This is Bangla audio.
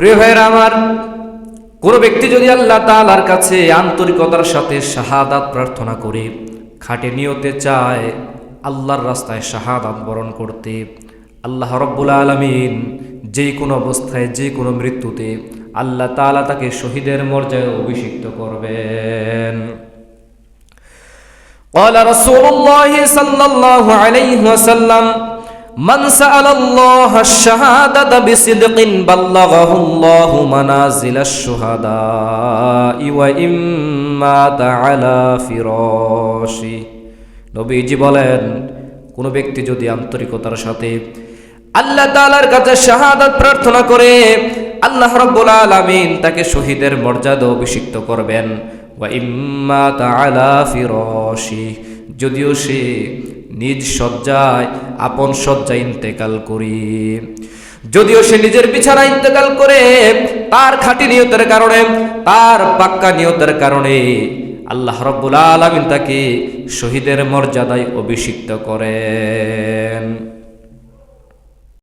প্রিয় ভাইরা আমার, কোন ব্যক্তি যদি আল্লাহ তাআলার কাছে আন্তরিকতার সাথে শাহাদাত প্রার্থনা করে, খাঁটি নিয়তে চায় আল্লাহর রাস্তায় শাহাদাত বরণ করতে, আল্লাহ রাব্বুল আলামিন যে কোনো অবস্থায় যে কোনো মৃত্যুতে আল্লাহ তাআলা তাকে শহীদের মর্যাদায় অভিষিক্ত করবেন। قال رسول الله صلى الله عليه وسلم من سأل الله الشهادة بصدق بلغه الله منازل الشهداء وإن مات على فراشه। নবীজি বলেন, কোন ব্যক্তি যদি আন্তরিকতার সাথে আল্লাহ তাআলার কাছে শাহাদাত প্রার্থনা করে, আল্লাহ রাব্বুল আলামিন তাকে শহীদের মর্যাদা অভিষিক্ত করবেন। ওয়া ইম্মা তাআলা ফিরাশি, যদিও সে নিজ শয্যায় আপন শয্যায় ইন্তেকাল করে, যদিও সে নিজের বিছানায় ইন্তেকাল করে, তার খাঁটি নিয়তের কারণে, তার পাক্কা নিয়তের কারণে আল্লাহ রাব্বুল আলামিন তাকে শহীদের মর্যাদায় অভিষিক্ত করেন।